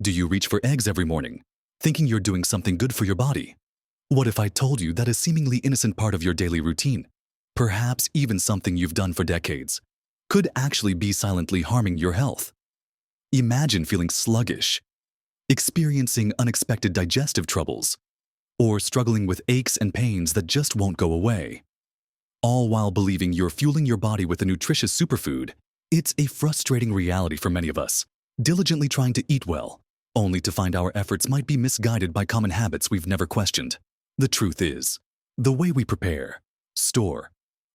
Do you reach for eggs every morning, thinking you're doing something good for your body? What if I told you that a seemingly innocent part of your daily routine, perhaps even something you've done for decades, could actually be silently harming your health? Imagine feeling sluggish, experiencing unexpected digestive troubles, or struggling with aches and pains that just won't go away. All while believing you're fueling your body with a nutritious superfood. It's a frustrating reality for many of us, diligently trying to eat well, only to find our efforts might be misguided by common habits we've never questioned. The truth is, the way we prepare, store,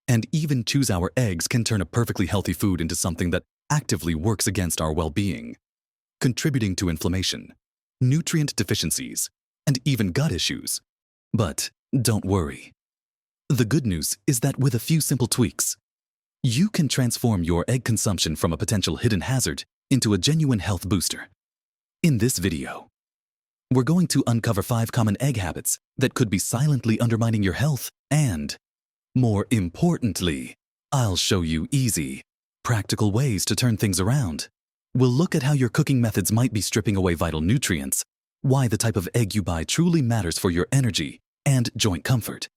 and even choose our eggs can turn a perfectly healthy food into something that actively works against our well-being, contributing to inflammation, nutrient deficiencies, and even gut issues. But don't worry. The good news is that with a few simple tweaks, you can transform your egg consumption from a potential hidden hazard into a genuine health booster. In this video, we're going to uncover 5 common egg habits that could be silently undermining your health and, more importantly, I'll show you easy, practical ways to turn things around. We'll look at how your cooking methods might be stripping away vital nutrients, why the type of egg you buy truly matters for your energy and joint comfort,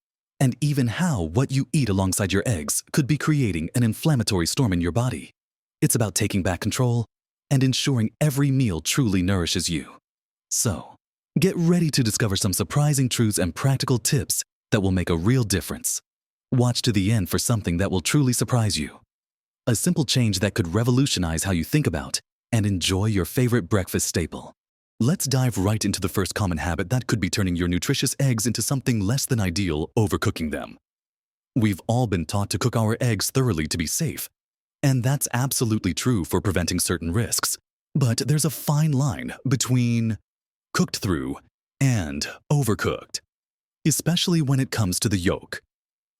and even how what you eat alongside your eggs could be creating an inflammatory storm in your body. It's about taking back control and ensuring every meal truly nourishes you. So, get ready to discover some surprising truths and practical tips that will make a real difference. Watch to the end for something that will truly surprise you. A simple change that could revolutionize how you think about and enjoy your favorite breakfast staple. Let's dive right into the first common habit that could be turning your nutritious eggs into something less than ideal, overcooking them. We've all been taught to cook our eggs thoroughly to be safe, and that's absolutely true for preventing certain risks. But there's a fine line between cooked through and overcooked, especially when it comes to the yolk.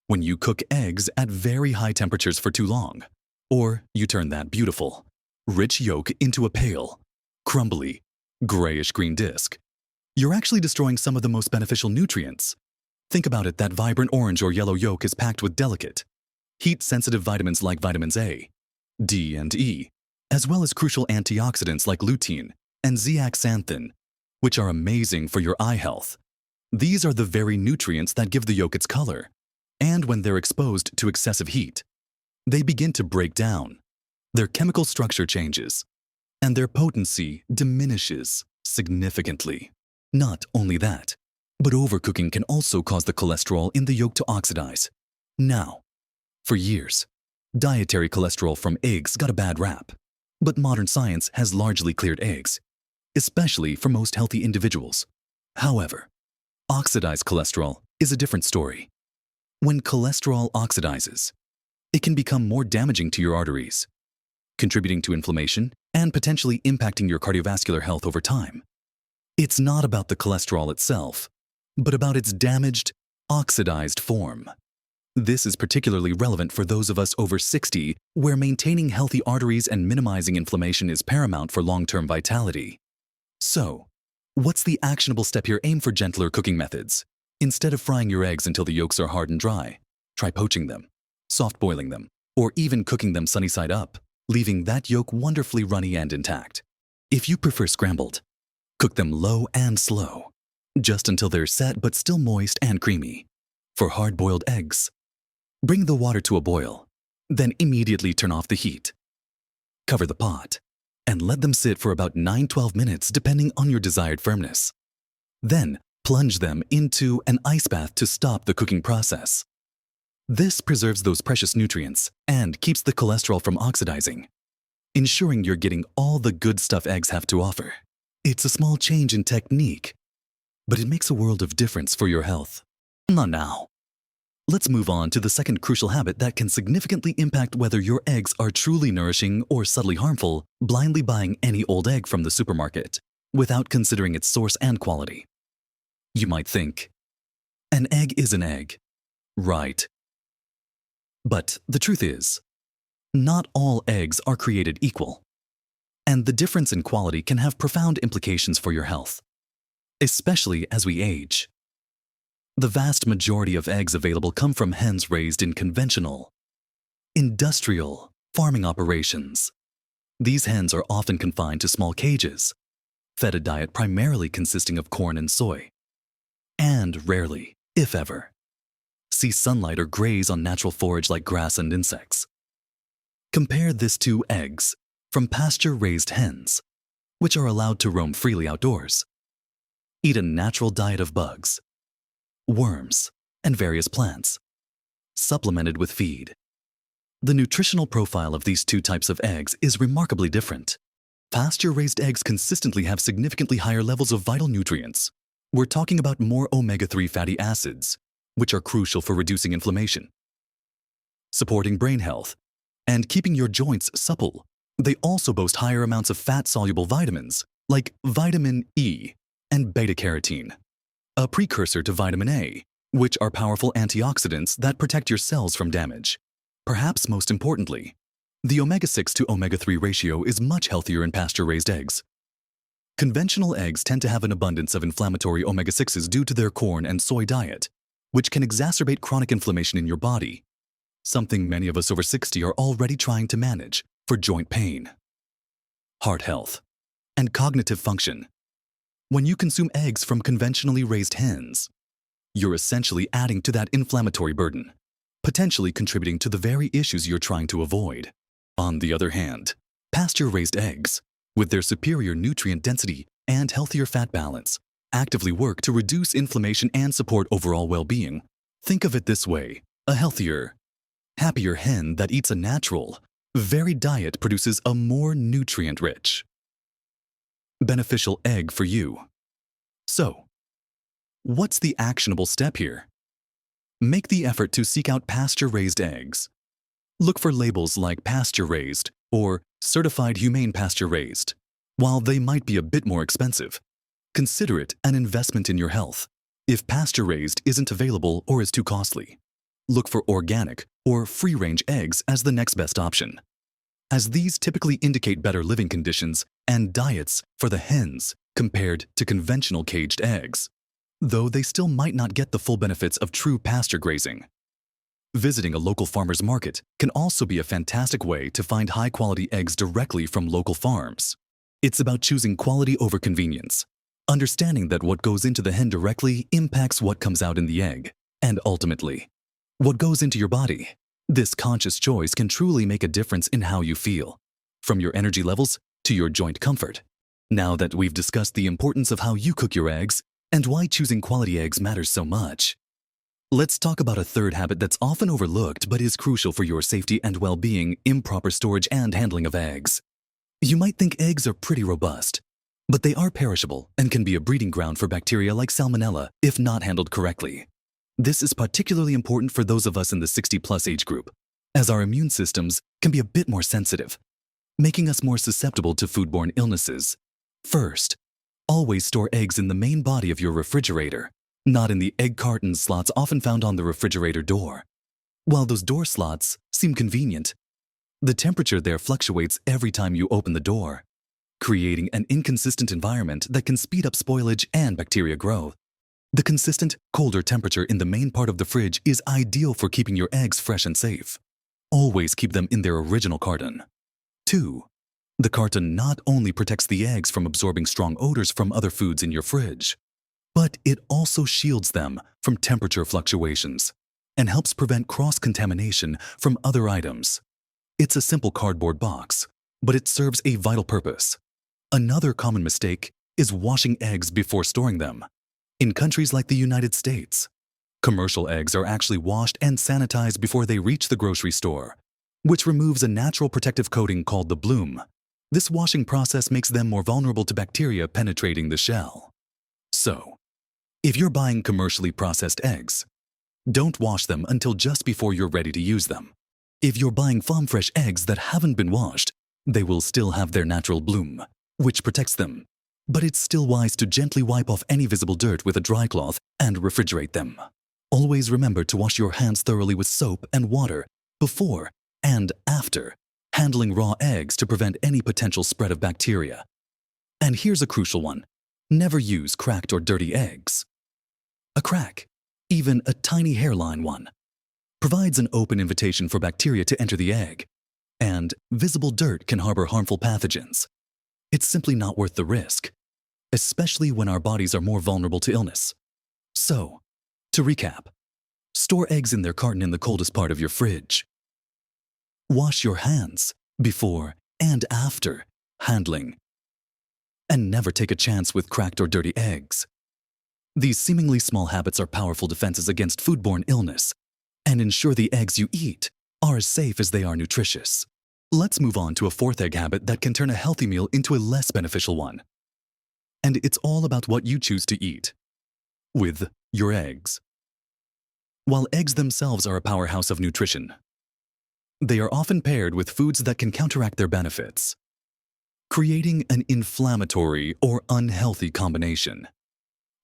When you cook eggs at very high temperatures for too long, or you turn that beautiful, rich yolk into a pale, crumbly, grayish-green disc, you're actually destroying some of the most beneficial nutrients. Think about it, that vibrant orange or yellow yolk is packed with delicate, heat-sensitive vitamins like vitamins A, D, and E, as well as crucial antioxidants like lutein and zeaxanthin, which are amazing for your eye health. These are the very nutrients that give the yolk its color, and when they're exposed to excessive heat, they begin to break down. Their chemical structure changes, and their potency diminishes significantly. Not only that, but overcooking can also cause the cholesterol in the yolk to oxidize. Now, for years, dietary cholesterol from eggs got a bad rap, but modern science has largely cleared eggs, especially for most healthy individuals. However, oxidized cholesterol is a different story. When cholesterol oxidizes, it can become more damaging to your arteries, contributing to inflammation and potentially impacting your cardiovascular health over time. It's not about the cholesterol itself, but about its damaged, oxidized form. This is particularly relevant for those of us over 60, where maintaining healthy arteries and minimizing inflammation is paramount for long-term vitality. So, what's the actionable step here? Aim for gentler cooking methods. Instead of frying your eggs until the yolks are hard and dry, try poaching them, soft boiling them, or even cooking them sunny side up, leaving that yolk wonderfully runny and intact. If you prefer scrambled, cook them low and slow, just until they're set but still moist and creamy. For hard-boiled eggs, bring the water to a boil, then immediately turn off the heat. Cover the pot, and let them sit for about 9–12 minutes depending on your desired firmness. Then, plunge them into an ice bath to stop the cooking process. This preserves those precious nutrients and keeps the cholesterol from oxidizing, ensuring you're getting all the good stuff eggs have to offer. It's a small change in technique, but it makes a world of difference for your health. Now, let's move on to the second crucial habit that can significantly impact whether your eggs are truly nourishing or subtly harmful: blindly buying any old egg from the supermarket without considering its source and quality. You might think, an egg is an egg, right? But the truth is, not all eggs are created equal, and the difference in quality can have profound implications for your health, especially as we age. The vast majority of eggs available come from hens raised in conventional, industrial farming operations. These hens are often confined to small cages, fed a diet primarily consisting of corn and soy. And rarely, if ever, see sunlight or graze on natural forage like grass and insects. Compare this to eggs from pasture-raised hens, which are allowed to roam freely outdoors. Eat a natural diet of bugs, worms, and various plants, supplemented with feed. The nutritional profile of these two types of eggs is remarkably different. Pasture-raised eggs consistently have significantly higher levels of vital nutrients. We're talking about more omega-3 fatty acids, which are crucial for reducing inflammation, supporting brain health, and keeping your joints supple. They also boast higher amounts of fat-soluble vitamins, like vitamin E and beta-carotene, a precursor to vitamin A, which are powerful antioxidants that protect your cells from damage. Perhaps most importantly, the omega-6 to omega-3 ratio is much healthier in pasture-raised eggs. Conventional eggs tend to have an abundance of inflammatory omega-6s due to their corn and soy diet, which can exacerbate chronic inflammation in your body, something many of us over 60 are already trying to manage for joint pain, heart health, and cognitive function. When you consume eggs from conventionally raised hens, you're essentially adding to that inflammatory burden, potentially contributing to the very issues you're trying to avoid. On the other hand, pasture-raised eggs, with their superior nutrient density and healthier fat balance, actively work to reduce inflammation and support overall well-being. Think of it this way: a healthier, happier hen that eats a natural, varied diet produces a more nutrient-rich, beneficial egg for you. So, what's the actionable step here? Make the effort to seek out pasture-raised eggs. Look for labels like pasture-raised or certified humane pasture-raised. While they might be a bit more expensive, consider it an investment in your health. If pasture-raised isn't available or is too costly, look for organic or free-range eggs as the next best option, as these typically indicate better living conditions and diets for the hens compared to conventional caged eggs, though they still might not get the full benefits of true pasture grazing. Visiting a local farmer's market can also be a fantastic way to find high-quality eggs directly from local farms. It's about choosing quality over convenience, understanding that what goes into the hen directly impacts what comes out in the egg, and ultimately, what goes into your body. This conscious choice can truly make a difference in how you feel, from your energy levels to your joint comfort. Now that we've discussed the importance of how you cook your eggs and why choosing quality eggs matters so much, let's talk about a third habit that's often overlooked but is crucial for your safety and well-being: improper storage and handling of eggs. You might think eggs are pretty robust, but they are perishable and can be a breeding ground for bacteria like Salmonella if not handled correctly. This is particularly important for those of us in the 60-plus age group, as our immune systems can be a bit more sensitive, making us more susceptible to foodborne illnesses. First, always store eggs in the main body of your refrigerator, not in the egg carton slots often found on the refrigerator door. While those door slots seem convenient, the temperature there fluctuates every time you open the door, creating an inconsistent environment that can speed up spoilage and bacteria growth. The consistent, colder temperature in the main part of the fridge is ideal for keeping your eggs fresh and safe. Always keep them in their original carton. 2. The carton not only protects the eggs from absorbing strong odors from other foods in your fridge, but it also shields them from temperature fluctuations and helps prevent cross-contamination from other items. It's a simple cardboard box, but it serves a vital purpose. Another common mistake is washing eggs before storing them. In countries like the United States, commercial eggs are actually washed and sanitized before they reach the grocery store, which removes a natural protective coating called the bloom. This washing process makes them more vulnerable to bacteria penetrating the shell. So, if you're buying commercially processed eggs, don't wash them until just before you're ready to use them. If you're buying farm-fresh eggs that haven't been washed, they will still have their natural bloom, which protects them. But it's still wise to gently wipe off any visible dirt with a dry cloth and refrigerate them. Always remember to wash your hands thoroughly with soap and water before and after handling raw eggs to prevent any potential spread of bacteria. And here's a crucial one: never use cracked or dirty eggs. A crack, even a tiny hairline one, provides an open invitation for bacteria to enter the egg, and visible dirt can harbor harmful pathogens. It's simply not worth the risk. especially when our bodies are more vulnerable to illness. So, to recap, store eggs in their carton in the coldest part of your fridge. Wash your hands before and after handling. And never take a chance with cracked or dirty eggs. These seemingly small habits are powerful defenses against foodborne illness and ensure the eggs you eat are as safe as they are nutritious. Let's move on to a fourth egg habit that can turn a healthy meal into a less beneficial one. And it's all about what you choose to eat with your eggs. While eggs themselves are a powerhouse of nutrition, they are often paired with foods that can counteract their benefits, creating an inflammatory or unhealthy combination.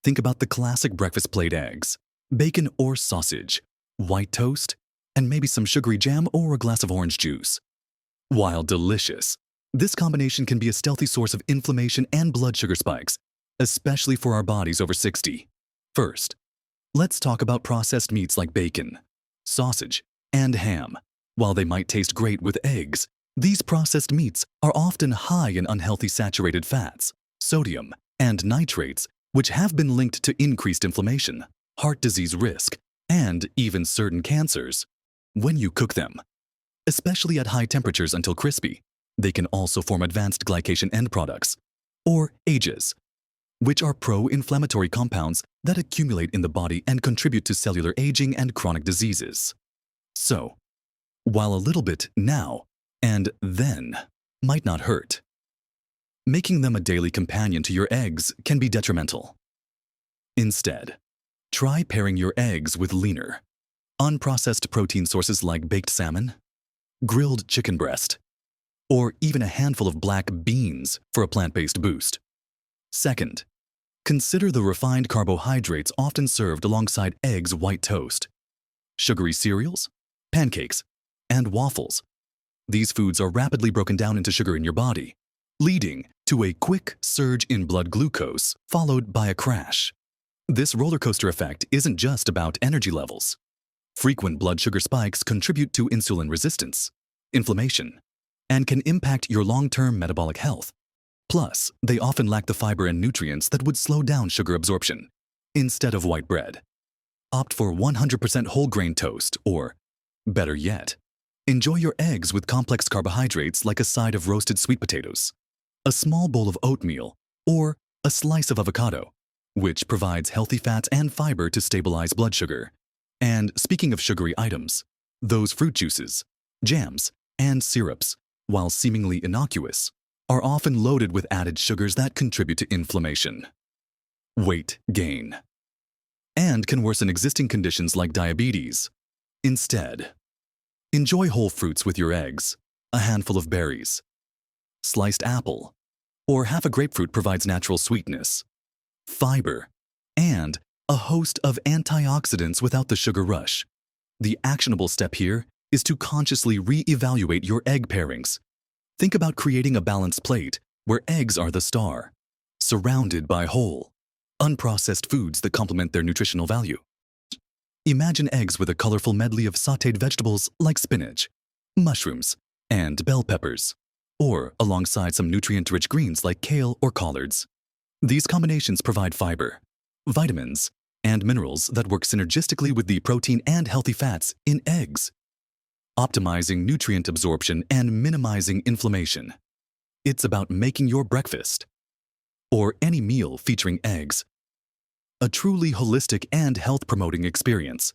Think about the classic breakfast plate eggs, bacon or sausage, white toast, and maybe some sugary jam or a glass of orange juice. While delicious, this combination can be a stealthy source of inflammation and blood sugar spikes, especially for our bodies over 60. First, let's talk about processed meats like bacon, sausage, and ham. While they might taste great with eggs, these processed meats are often high in unhealthy saturated fats, sodium, and nitrates, which have been linked to increased inflammation, heart disease risk, and even certain cancers. When you cook them, especially at high temperatures until crispy, they can also form advanced glycation end products, or AGEs, which are pro-inflammatory compounds that accumulate in the body and contribute to cellular aging and chronic diseases. So, while a little bit now and then might not hurt, making them a daily companion to your eggs can be detrimental. Instead, try pairing your eggs with leaner, unprocessed protein sources like baked salmon, grilled chicken breast, or even a handful of black beans for a plant-based boost. Second, consider the refined carbohydrates often served alongside eggs' white toast, sugary cereals, pancakes, and waffles. These foods are rapidly broken down into sugar in your body, leading to a quick surge in blood glucose followed by a crash. This roller coaster effect isn't just about energy levels. Frequent blood sugar spikes contribute to insulin resistance, inflammation, and can impact your long-term metabolic health. Plus, they often lack the fiber and nutrients that would slow down sugar absorption. Instead of white bread, opt for 100% whole grain toast, or, better yet, enjoy your eggs with complex carbohydrates like a side of roasted sweet potatoes, a small bowl of oatmeal, or a slice of avocado, which provides healthy fats and fiber to stabilize blood sugar. And speaking of sugary items, those fruit juices, jams, and syrups, while seemingly innocuous, are often loaded with added sugars that contribute to inflammation, weight gain, and can worsen existing conditions like diabetes. Instead, enjoy whole fruits with your eggs, a handful of berries, sliced apple, or half a grapefruit provides natural sweetness, fiber, and a host of antioxidants without the sugar rush. The actionable step here is to consciously re-evaluate your egg pairings. Think about creating a balanced plate where eggs are the star, surrounded by whole, unprocessed foods that complement their nutritional value. Imagine eggs with a colorful medley of sautéed vegetables like spinach, mushrooms, and bell peppers, or alongside some nutrient-rich greens like kale or collards. These combinations provide fiber, vitamins, and minerals that work synergistically with the protein and healthy fats in eggs, optimizing nutrient absorption and minimizing inflammation. It's about making your breakfast, or any meal featuring eggs, a truly holistic and health-promoting experience,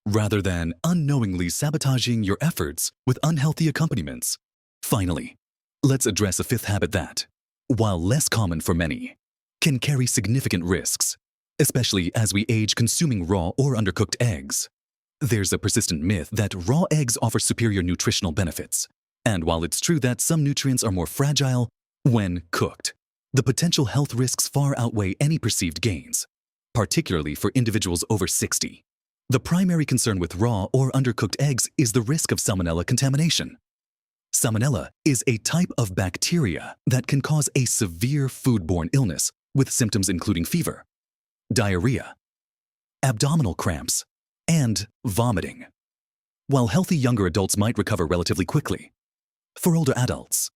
rather than unknowingly sabotaging your efforts with unhealthy accompaniments. Finally, let's address a fifth habit that, while less common for many, can carry significant risks, especially as we age consuming raw or undercooked eggs. There's a persistent myth that raw eggs offer superior nutritional benefits, and while it's true that some nutrients are more fragile when cooked, the potential health risks far outweigh any perceived gains, particularly for individuals over 60. The primary concern with raw or undercooked eggs is the risk of salmonella contamination. Salmonella is a type of bacteria that can cause a severe foodborne illness with symptoms including fever, diarrhea, abdominal cramps, and vomiting. While healthy younger adults might recover relatively quickly, for older adults,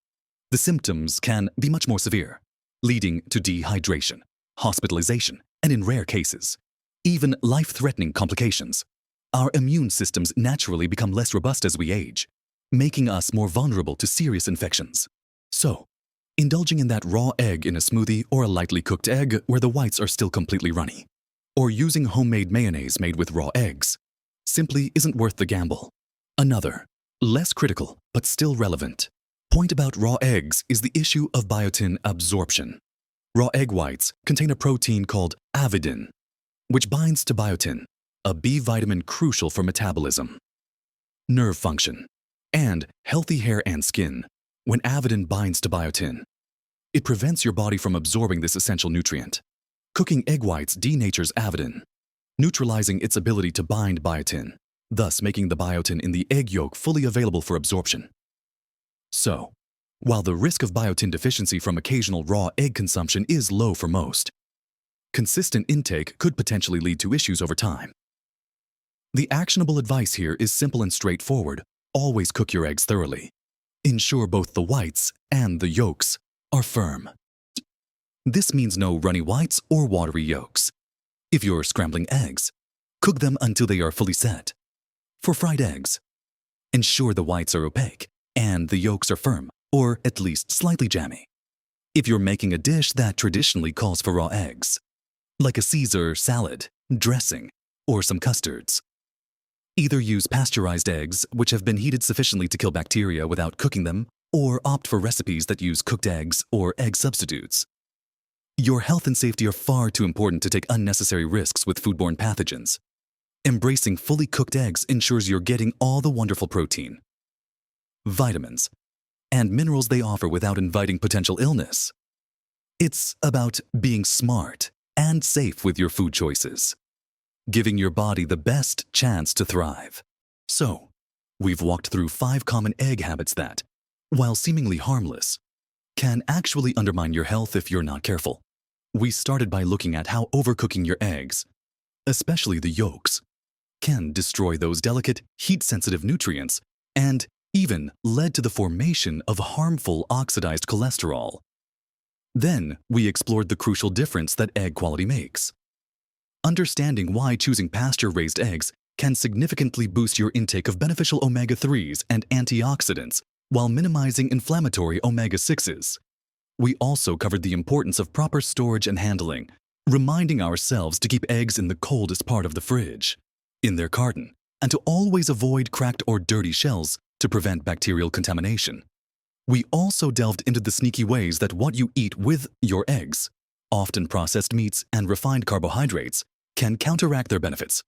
the symptoms can be much more severe, leading to dehydration, hospitalization, and in rare cases, even life-threatening complications. Our immune systems naturally become less robust as we age, making us more vulnerable to serious infections. So, indulging in that raw egg in a smoothie or a lightly cooked egg where the whites are still completely runny, or using homemade mayonnaise made with raw eggs, simply isn't worth the gamble. Another, less critical but still relevant, point about raw eggs is the issue of biotin absorption. Raw egg whites contain a protein called avidin, which binds to biotin, a B vitamin crucial for metabolism, nerve function, and healthy hair and skin. When avidin binds to biotin, it prevents your body from absorbing this essential nutrient. Cooking egg whites denatures avidin, neutralizing its ability to bind biotin, thus making the biotin in the egg yolk fully available for absorption. So, while the risk of biotin deficiency from occasional raw egg consumption is low for most, consistent intake could potentially lead to issues over time. The actionable advice here is simple and straightforward. Always cook your eggs thoroughly. Ensure both the whites and the yolks are firm. This means no runny whites or watery yolks. If you're scrambling eggs, cook them until they are fully set. For fried eggs, ensure the whites are opaque and the yolks are firm, or at least slightly jammy. If you're making a dish that traditionally calls for raw eggs, like a Caesar salad, dressing, or some custards, either use pasteurized eggs, which have been heated sufficiently to kill bacteria without cooking them, or opt for recipes that use cooked eggs or egg substitutes. Your health and safety are far too important to take unnecessary risks with foodborne pathogens. Embracing fully cooked eggs ensures you're getting all the wonderful protein, vitamins, and minerals they offer without inviting potential illness. It's about being smart and safe with your food choices, giving your body the best chance to thrive. So, we've walked through 5 common egg habits that, while seemingly harmless, can actually undermine your health if you're not careful. We started by looking at how overcooking your eggs, especially the yolks, can destroy those delicate, heat-sensitive nutrients and even led to the formation of harmful oxidized cholesterol. Then, we explored the crucial difference that egg quality makes. Understanding why choosing pasture-raised eggs can significantly boost your intake of beneficial omega-3s and antioxidants while minimizing inflammatory omega-6s. We also covered the importance of proper storage and handling, reminding ourselves to keep eggs in the coldest part of the fridge, in their carton, and to always avoid cracked or dirty shells to prevent bacterial contamination. We also delved into the sneaky ways that what you eat with your eggs, often processed meats and refined carbohydrates, can counteract their benefits,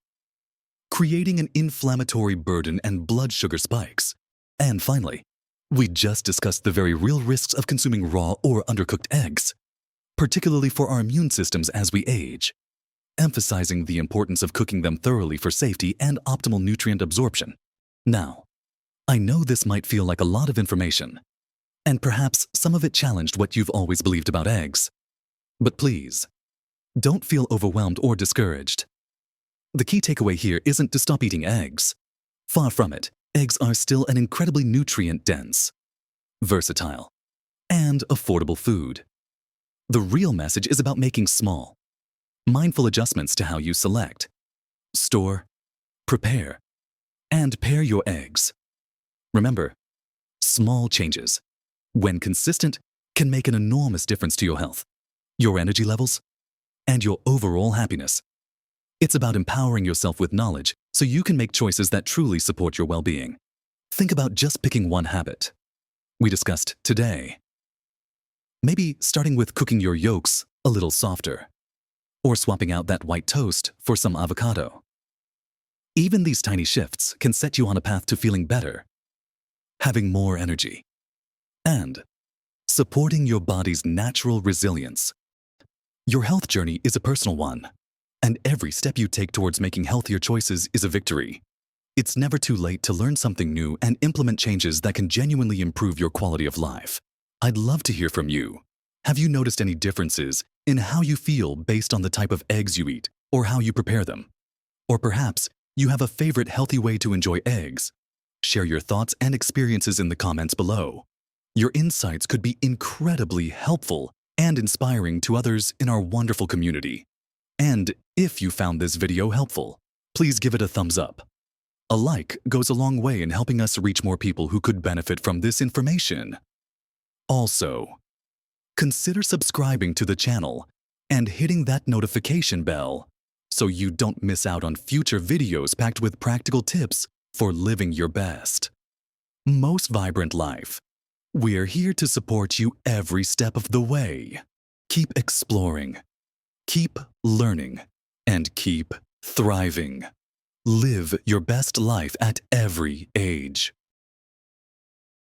creating an inflammatory burden and blood sugar spikes. And finally, we just discussed the very real risks of consuming raw or undercooked eggs, particularly for our immune systems as we age, emphasizing the importance of cooking them thoroughly for safety and optimal nutrient absorption. Now, I know this might feel like a lot of information, and perhaps some of it challenged what you've always believed about eggs. But please, don't feel overwhelmed or discouraged. The key takeaway here isn't to stop eating eggs. Far from it, eggs are still an incredibly nutrient-dense, versatile, and affordable food. The real message is about making small, mindful adjustments to how you select, store, prepare, and pair your eggs. Remember, small changes, when consistent, can make an enormous difference to your health, your energy levels, and your overall happiness. It's about empowering yourself with knowledge so you can make choices that truly support your well-being. Think about just picking one habit we discussed today. Maybe starting with cooking your yolks a little softer, or swapping out that white toast for some avocado. Even these tiny shifts can set you on a path to feeling better, having more energy, and supporting your body's natural resilience. Your health journey is a personal one, and every step you take towards making healthier choices is a victory. It's never too late to learn something new and implement changes that can genuinely improve your quality of life. I'd love to hear from you. Have you noticed any differences in how you feel based on the type of eggs you eat or how you prepare them? Or perhaps you have a favorite healthy way to enjoy eggs? Share your thoughts and experiences in the comments below. Your insights could be incredibly helpful and inspiring to others in our wonderful community. And if you found this video helpful, please give it a thumbs up. A like goes a long way in helping us reach more people who could benefit from this information. Also, consider subscribing to the channel and hitting that notification bell so you don't miss out on future videos packed with practical tips for living your best, most vibrant life. We're here to support you every step of the way. Keep exploring, keep learning, and keep thriving. Live your best life at every age.